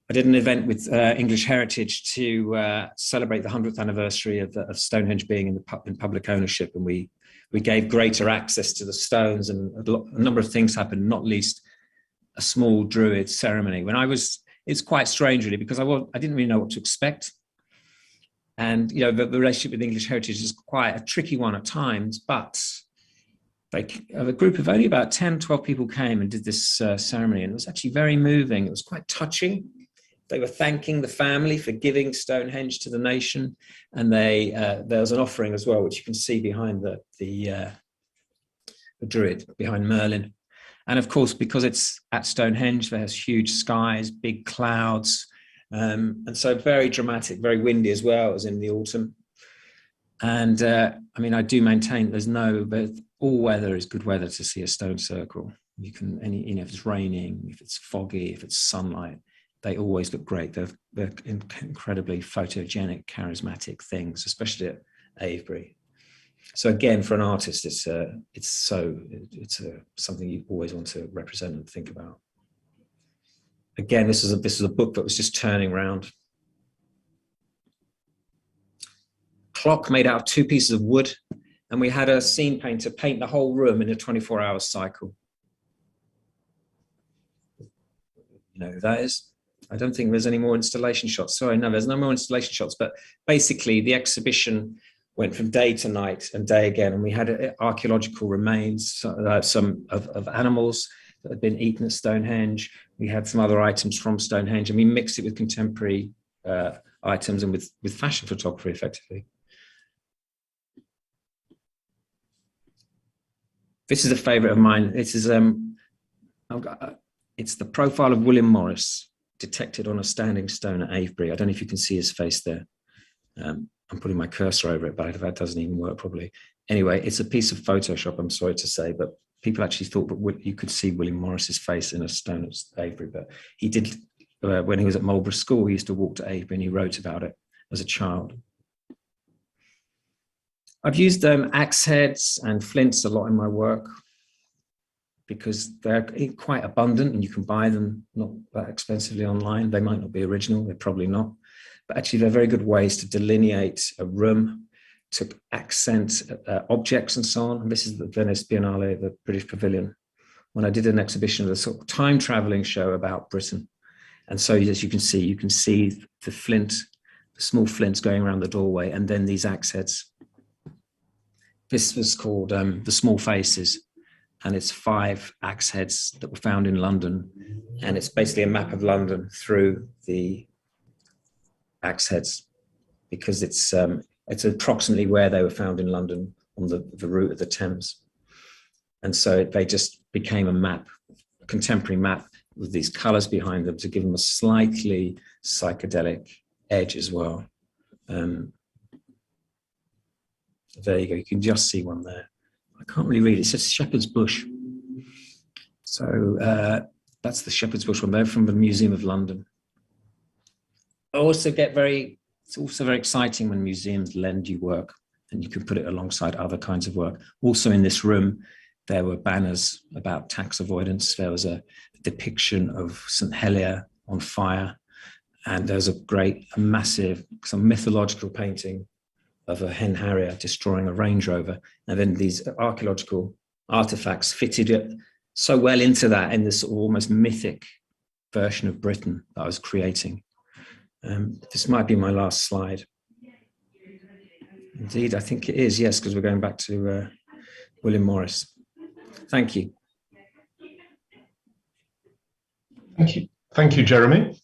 Speaker 6: I did an event with English Heritage to celebrate the 100th anniversary of Stonehenge being in public ownership, and we gave greater access to the stones, and a number of things happened, not least a small druid ceremony. It's quite strange really, because I didn't really know what to expect. And the relationship with English Heritage is quite a tricky one at times, but a group of only about 10, 12 people came and did this ceremony, and it was actually very moving. It was quite touching. They were thanking the family for giving Stonehenge to the nation, and there was an offering as well, which you can see behind the druid, behind Merlin. And of course, because it's at Stonehenge, there's huge skies, big clouds, and so very dramatic, very windy as well as in the autumn. And I do maintain but all weather is good weather to see a stone circle. You can, if it's raining, if it's foggy, if it's sunlight, they always look great. They're incredibly photogenic, charismatic things, especially at Avebury. So again, for an artist, it's something you always want to represent and think about. Again, this is a book that was just turning around. Clock made out of 2 pieces of wood, and we had a scene painter paint the whole room in a 24-hour cycle. You know who that is? I don't think there's any more installation shots. Sorry, no, there's no more installation shots. But basically, the exhibition went from day to night and day again. And we had archaeological remains, some of animals that had been eaten at Stonehenge. We had some other items from Stonehenge, and we mixed it with contemporary items and with fashion photography, effectively. This is a favourite of mine. This is it's the profile of William Morris, detected on a standing stone at Avebury. I don't know if you can see his face there. I'm putting my cursor over it, but that doesn't even work properly. Anyway, it's a piece of Photoshop, I'm sorry to say, but people actually thought that you could see William Morris's face in a stone at Avebury. But he did, when he was at Marlborough School, he used to walk to Avebury and he wrote about it as a child. I've used axe heads and flints a lot in my work because they're quite abundant and you can buy them not that expensively online. They might not be original, they're probably not, but actually they're very good ways to delineate a room, to accent objects and so on. And this is the Venice Biennale, the British Pavilion, when I did an exhibition of a sort of time traveling show about Britain. And so as you can see the flint, the small flints going around the doorway, and then these axe heads. This was called The Small Faces, and it's 5 axe heads that were found in London. And it's basically a map of London through the axe heads, because it's approximately where they were found in London on the route of the Thames. And so they just became a map, a contemporary map with these colours behind them to give them a slightly psychedelic edge as well. There you go. You can just see one there. I can't really read it. It says Shepherd's Bush. So that's the Shepherd's Bush one there from the Museum of London. I also it's also very exciting when museums lend you work and you can put it alongside other kinds of work. Also in this room, there were banners about tax avoidance. There was a depiction of St. Helier on fire. And there's a massive, some mythological painting of a hen harrier destroying a Range Rover. And then these archaeological artifacts fitted it so well into that in this almost mythic version of Britain that I was creating. This might be my last slide. Indeed, I think it is, yes, because we're going back to William Morris. Thank you.
Speaker 1: Thank you, Jeremy.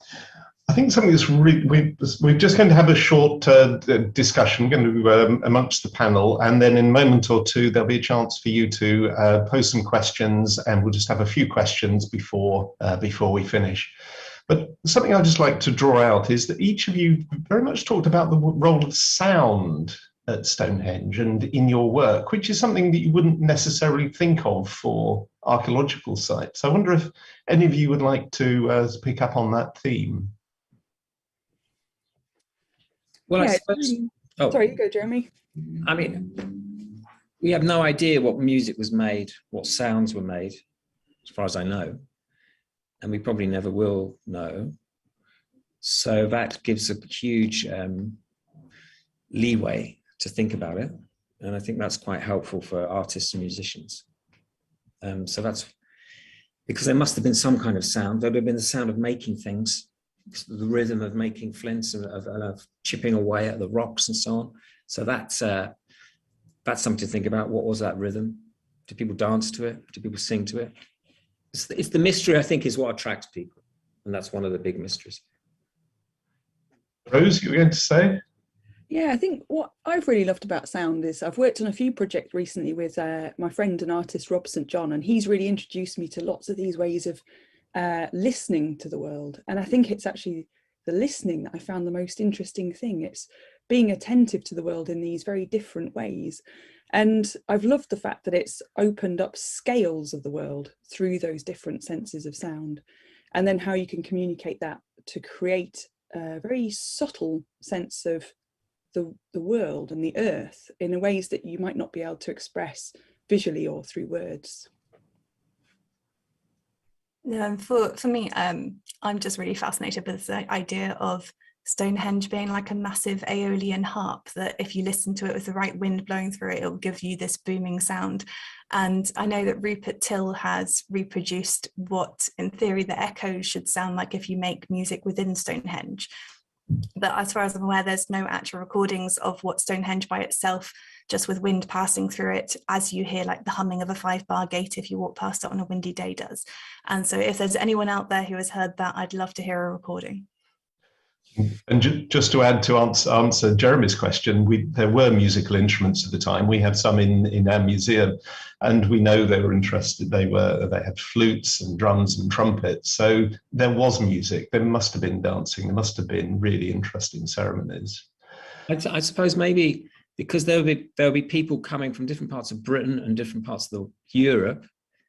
Speaker 1: I think something that's we're just going to have a short discussion, going to amongst the panel, and then in a moment or two there'll be a chance for you to pose some questions, and we'll just have a few questions before we finish. But something I'd just like to draw out is that each of you very much talked about the role of sound at Stonehenge and in your work, which is something that you wouldn't necessarily think of for archaeological sites. I wonder if any of you would like to pick up on that theme.
Speaker 6: Well,
Speaker 3: yeah,
Speaker 6: I suppose,
Speaker 3: sorry, you go, Jeremy.
Speaker 6: I mean, we have no idea what music was made, what sounds were made, as far as I know, and we probably never will know. So that gives a huge leeway to think about it, and I think that's quite helpful for artists and musicians. So that's because there must have been some kind of sound. There would have been the sound of making things, the rhythm of making flints and of chipping away at the rocks and so on. So that's something to think about. What was that rhythm? Do people dance to it? Do people sing to it? It's the mystery, I think, is what attracts people, and that's one of the big mysteries.
Speaker 1: Rose, you were going to say?
Speaker 3: Yeah, I think what I've really loved about sound is I've worked on a few projects recently with my friend and artist Rob St. John, and he's really introduced me to lots of these ways of listening to the world. And I think it's actually the listening that I found the most interesting thing. It's being attentive to the world in these very different ways. And I've loved the fact that it's opened up scales of the world through those different senses of sound, and then how you can communicate that to create a very subtle sense of the world and the earth in ways that you might not be able to express visually or through words.
Speaker 2: For me, I'm just really fascinated with the idea of Stonehenge being like a massive Aeolian harp, that if you listen to it with the right wind blowing through it, it will give you this booming sound. And I know that Rupert Till has reproduced what, in theory, the echoes should sound like if you make music within Stonehenge. But as far as I'm aware, there's no actual recordings of what Stonehenge by itself, just with wind passing through it, as you hear like the humming of a 5-bar gate if you walk past it on a windy day does. And so if there's anyone out there who has heard that, I'd love to hear a recording.
Speaker 1: And just to add to answer Jeremy's question, there were musical instruments at the time. We have some in our museum, and we know they were interested. They had flutes and drums and trumpets. So there was music. There must have been dancing. There must have been really interesting ceremonies.
Speaker 6: I suppose maybe because there'll be people coming from different parts of Britain and different parts of Europe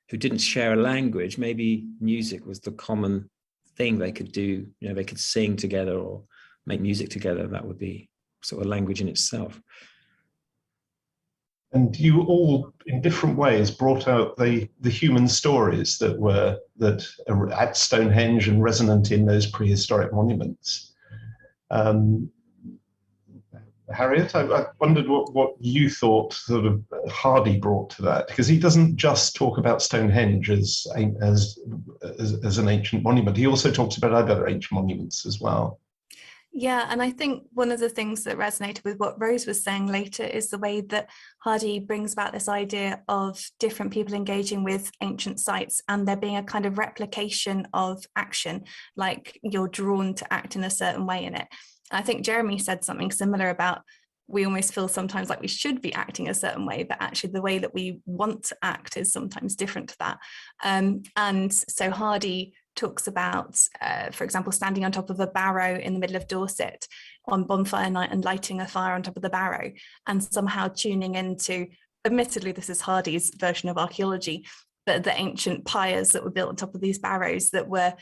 Speaker 6: who didn't share a language. Maybe music was the common thing they could do. You know, they could sing together or make music together. That would be sort of language in itself.
Speaker 1: And you all, in different ways, brought out the human stories that are at Stonehenge and resonant in those prehistoric monuments. Harriet, I wondered what you thought sort of Hardy brought to that, because he doesn't just talk about Stonehenge as an ancient monument. He also talks about other ancient monuments as well.
Speaker 2: Yeah, and I think one of the things that resonated with what Rose was saying later is the way that Hardy brings about this idea of different people engaging with ancient sites and there being a kind of replication of action, like you're drawn to act in a certain way in it. I think Jeremy said something similar about we almost feel sometimes like we should be acting a certain way, but actually the way that we want to act is sometimes different to that. And so Hardy talks about, for example, standing on top of a barrow in the middle of Dorset on bonfire night and lighting a fire on top of the barrow, and somehow tuning into, admittedly, this is Hardy's version of archaeology, but the ancient pyres that were built on top of these barrows that were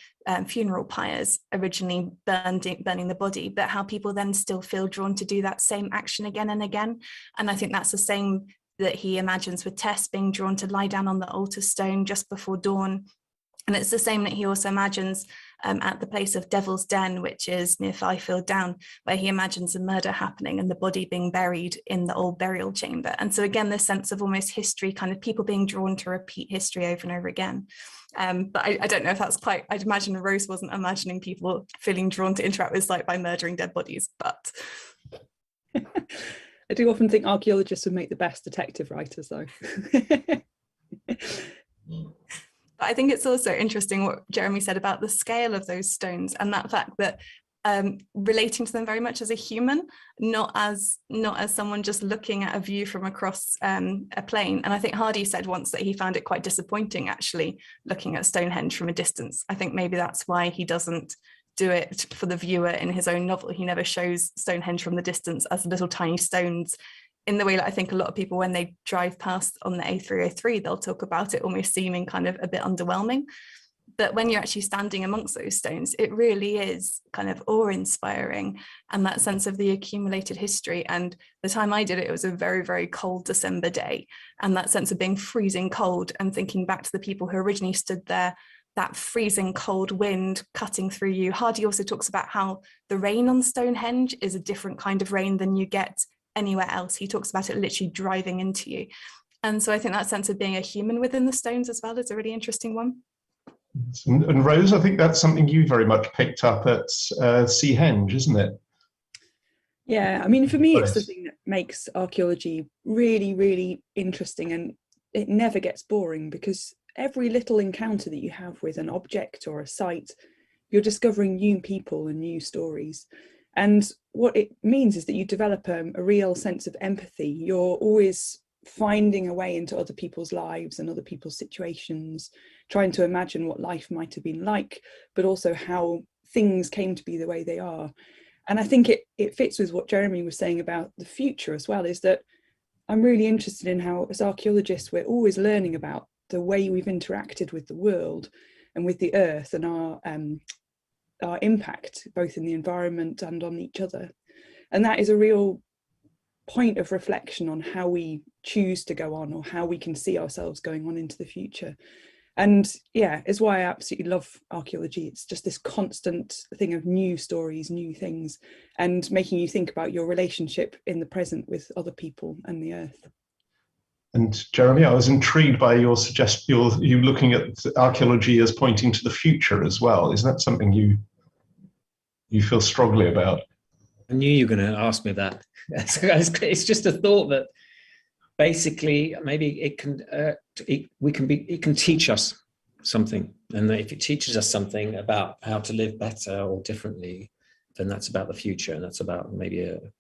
Speaker 2: funeral pyres, originally burning the body, but how people then still feel drawn to do that same action again and again. And I think that's the same that he imagines with Tess being drawn to lie down on the altar stone just before dawn. And it's the same that he also imagines at the place of Devil's Den, which is near Fifield Down, where he imagines a murder happening and the body being buried in the old burial chamber. And so again, this sense of almost history, kind of people being drawn to repeat history over and over again. But I don't know if that's quite, I'd imagine Rose wasn't imagining people feeling drawn to interact with site by murdering dead bodies, but...
Speaker 3: I do often think archaeologists would make the best detective writers, though.
Speaker 2: But I think it's also interesting what Jeremy said about the scale of those stones and that fact that relating to them very much as a human, not as someone just looking at a view from across a plain. And I think Hardy said once that he found it quite disappointing actually looking at Stonehenge from a distance. I think maybe that's why he doesn't do it for the viewer in his own novel. He never shows Stonehenge from the distance as little tiny stones in the way that I think a lot of people, when they drive past on the A303, they'll talk about it almost seeming kind of a bit underwhelming. But when you're actually standing amongst those stones, it really is kind of awe-inspiring, and that sense of the accumulated history. And the time I did it, it was a very, very cold December day, and that sense of being freezing cold and thinking back to the people who originally stood there, that freezing cold wind cutting through you. Hardy also talks about how the rain on Stonehenge is a different kind of rain than you get anywhere else. He talks about it literally driving into you. And so I think that sense of being a human within the stones as well is a really interesting one.
Speaker 1: And Rose, I think that's something you very much picked up at Seahenge, isn't it?
Speaker 3: Yeah, I mean, for me, it's the thing that makes archaeology really, really interesting, and it never gets boring, because every little encounter that you have with an object or a site, you're discovering new people and new stories. And what it means is that you develop a real sense of empathy. You're always finding a way into other people's lives and other people's situations, trying to imagine what life might have been like, but also how things came to be the way they are. And I think it fits with what Jeremy was saying about the future as well, is that I'm really interested in how, as archaeologists, we're always learning about the way we've interacted with the world and with the earth and our impact, both in the environment and on each other. And that is a real point of reflection on how we choose to go on, or how we can see ourselves going on into the future. And yeah, it's why I absolutely love archaeology. It's just this constant thing of new stories, new things, and making you think about your relationship in the present with other people and the earth.
Speaker 1: And Jeremy, I was intrigued by your suggestion, you looking at archaeology as pointing to the future as well. Is that something you feel strongly about?
Speaker 6: I knew you were going to ask me that. It's just a thought that basically maybe it can teach us something, and if it teaches us something about how to live better or differently, then that's about the future, and that's about maybe an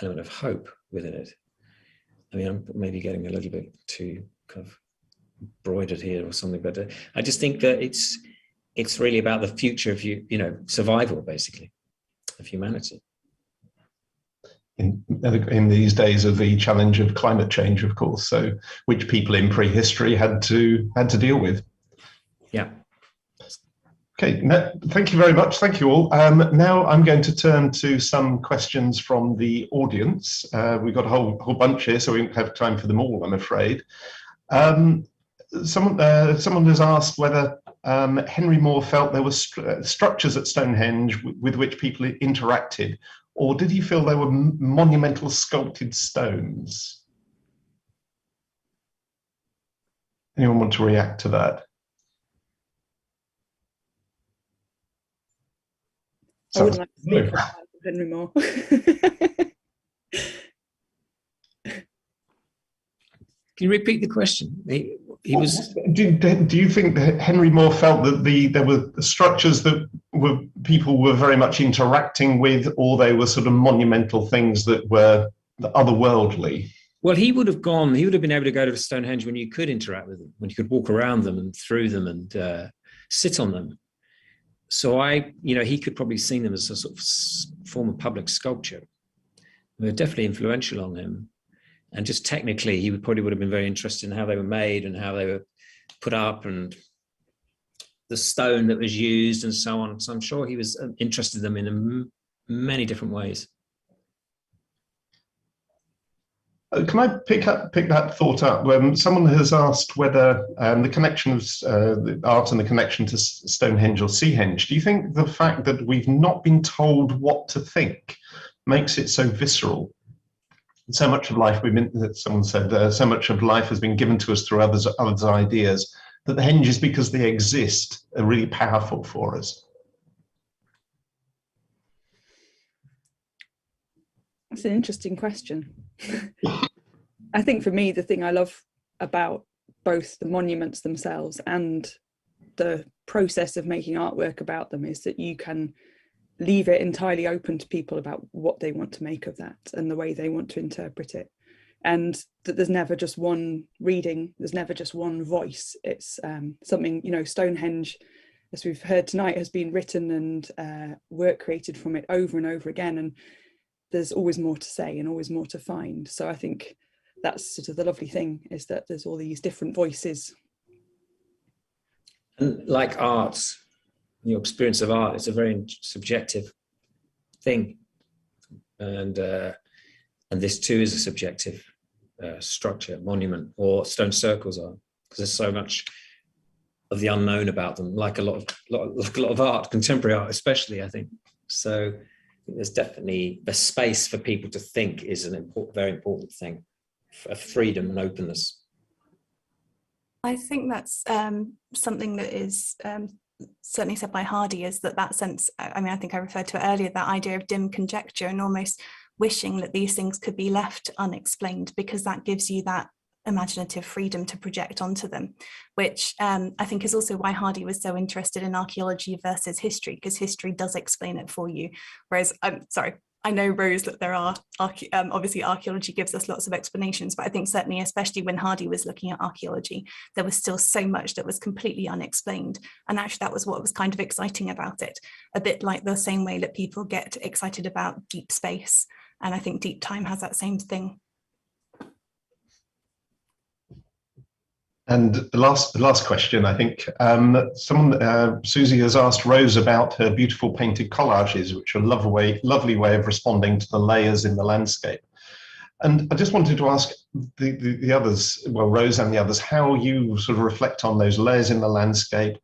Speaker 6: element of hope within it. I mean, I'm maybe getting a little bit too kind of broidered here or something, but I just think that it's really about the future of survival, basically, of humanity.
Speaker 1: In these days of the challenge of climate change, of course, so which people in prehistory had to deal with.
Speaker 6: Yeah.
Speaker 1: Okay, thank you very much. Thank you all. Now I'm going to turn to some questions from the audience. We've got a whole bunch here, so we won't have time for them all, I'm afraid. Someone has asked whether Henry Moore felt there were structures at Stonehenge with which people interacted, or did he feel there were monumental sculpted stones? Anyone want to react to that?
Speaker 3: I would like to speak about Henry Moore.
Speaker 6: Can you repeat the question? He was.
Speaker 1: Do you think that Henry Moore felt that there were structures that people were very much interacting with, or they were sort of monumental things that were otherworldly?
Speaker 6: Well, he would have been able to go to Stonehenge when you could interact with them, when you could walk around them and through them and sit on them. So he could probably see them as a sort of form of public sculpture. They were definitely influential on him. And just technically, he probably would have been very interested in how they were made and how they were put up and the stone that was used and so on. So I'm sure he was interested in them in many different ways.
Speaker 1: Can I pick that thought up? Someone has asked whether the connection of the art and the connection to Stonehenge or Seahenge, do you think the fact that we've not been told what to think makes it so visceral? So much of life, someone said, so much of life has been given to us through others' ideas, that the henges, because they exist, are really powerful for us.
Speaker 3: That's an interesting question. I think for me, the thing I love about both the monuments themselves and the process of making artwork about them is that you can leave it entirely open to people about what they want to make of that and the way they want to interpret it. And that there's never just one reading, there's never just one voice. It's something, Stonehenge, as we've heard tonight, has been written and work created from it over and over again. And there's always more to say and always more to find. So I think that's sort of the lovely thing, is that there's all these different voices.
Speaker 6: And like art, your experience of art is a very subjective thing. And this too is a subjective structure, monument, or stone circles are, because there's so much of the unknown about them, like a lot of art, contemporary art especially, I think. So I think there's definitely a space for people to think is very important thing, for freedom and openness.
Speaker 2: I think that's something that is certainly said by Hardy, is that sense, I think I referred to it earlier, that idea of dim conjecture and almost wishing that these things could be left unexplained, because that gives you that imaginative freedom to project onto them, which I think is also why Hardy was so interested in archaeology versus history, because history does explain it for you. Whereas, I know, Rose, that there are, obviously archaeology gives us lots of explanations, but I think certainly, especially when Hardy was looking at archaeology, there was still so much that was completely unexplained. And actually that was what was kind of exciting about it, a bit like the same way that people get excited about deep space. And I think deep time has that same thing.
Speaker 1: And the last question, I think, Susie has asked Rose about her beautiful painted collages, which are a lovely way of responding to the layers in the landscape. And I just wanted to ask the others, well, Rose and the others, how you sort of reflect on those layers in the landscape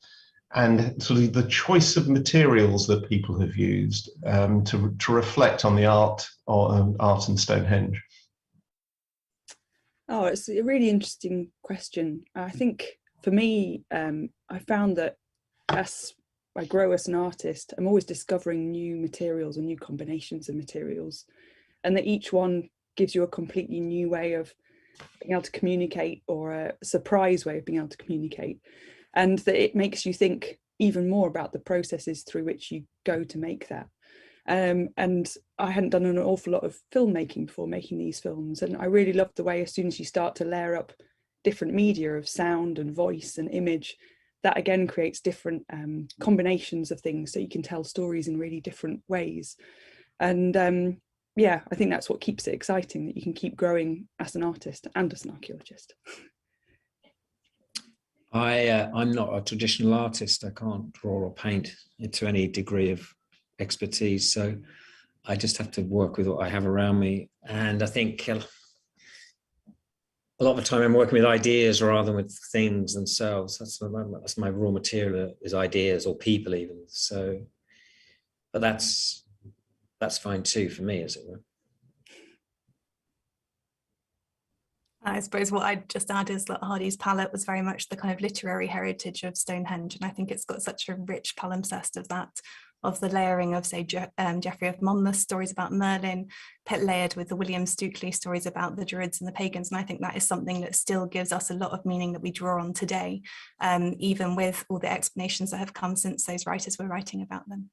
Speaker 1: and sort of the choice of materials that people have used to reflect on the art and Stonehenge.
Speaker 3: Oh, it's a really interesting question. I think for me, I found that as I grow as an artist, I'm always discovering new materials and new combinations of materials, and that each one gives you a completely new way of being able to communicate, or a surprise way of being able to communicate, and that it makes you think even more about the processes through which you go to make that. And I hadn't done an awful lot of filmmaking before making these films, and I really loved the way, as soon as you start to layer up different media of sound and voice and image, that again creates different combinations of things, so you can tell stories in really different ways. And yeah, I think that's what keeps it exciting, that you can keep growing as an artist and as an archaeologist.
Speaker 6: I'm not a traditional artist. I can't draw or paint to any degree of expertise, so I just have to work with what I have around me. And I think a lot of the time I'm working with ideas rather than with things themselves. That's my raw material, is ideas or people even. So, but that's fine too for me, as it were.
Speaker 2: I suppose what I'd just add is that Hardy's palette was very much the kind of literary heritage of Stonehenge, and I think it's got such a rich palimpsest of that, of the layering of, say, Geoffrey of Monmouth's stories about Merlin, layered with the William Stukeley stories about the Druids and the pagans. And I think that is something that still gives us a lot of meaning that we draw on today, even with all the explanations that have come since those writers were writing about them.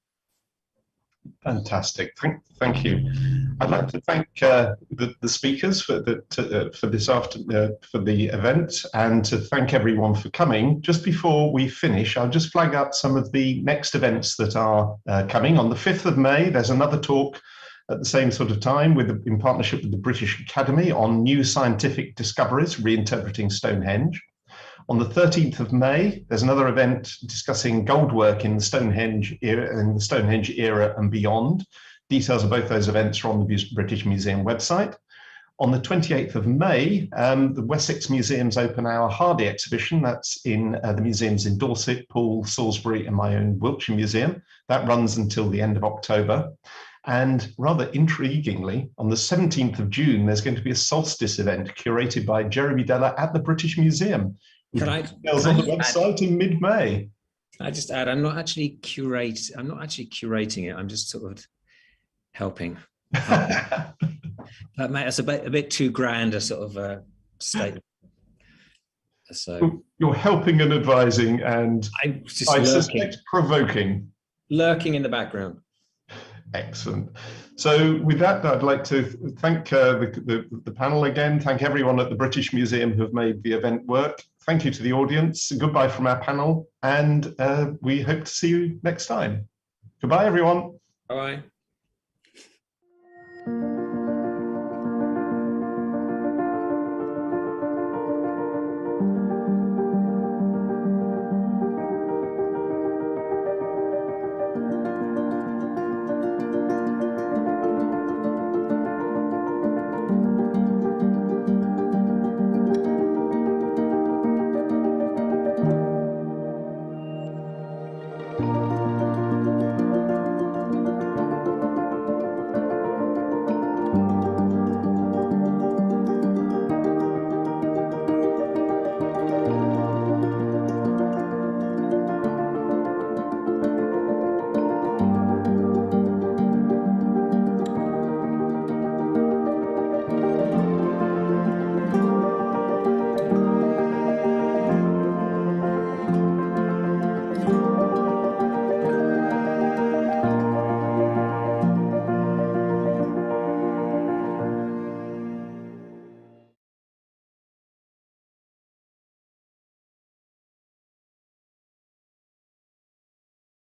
Speaker 1: Fantastic. Thank you. I'd like to thank the speakers for this for the event, and to thank everyone for coming. Just before we finish, I'll just flag up some of the next events that are coming. On the 5th of May, there's another talk at the same sort of time in partnership with the British Academy on new scientific discoveries, reinterpreting Stonehenge. On the 13th of May, there's another event discussing gold work in the Stonehenge era, and beyond. Details of both those events are on the British Museum website. On the 28th of May, the Wessex Museums open our Hardy exhibition. That's in the museums in Dorset, Poole, Salisbury, and my own Wiltshire Museum. That runs until the end of October. And rather intriguingly, on the 17th of June, there's going to be a solstice event curated by Jeremy Deller at the British Museum. Can I on the website in mid-May?
Speaker 6: I just add, I'm not actually curating it. I'm just sort of helping. Mate, that's a bit too grand a sort of statement. So
Speaker 1: you're helping and advising, and I suspect provoking.
Speaker 6: Lurking in the background.
Speaker 1: Excellent. So with that, I'd like to thank the panel again, thank everyone at the British Museum who have made the event work. Thank you to the audience. Goodbye from our panel, and we hope to see you next time. Goodbye, everyone.
Speaker 6: Bye-bye.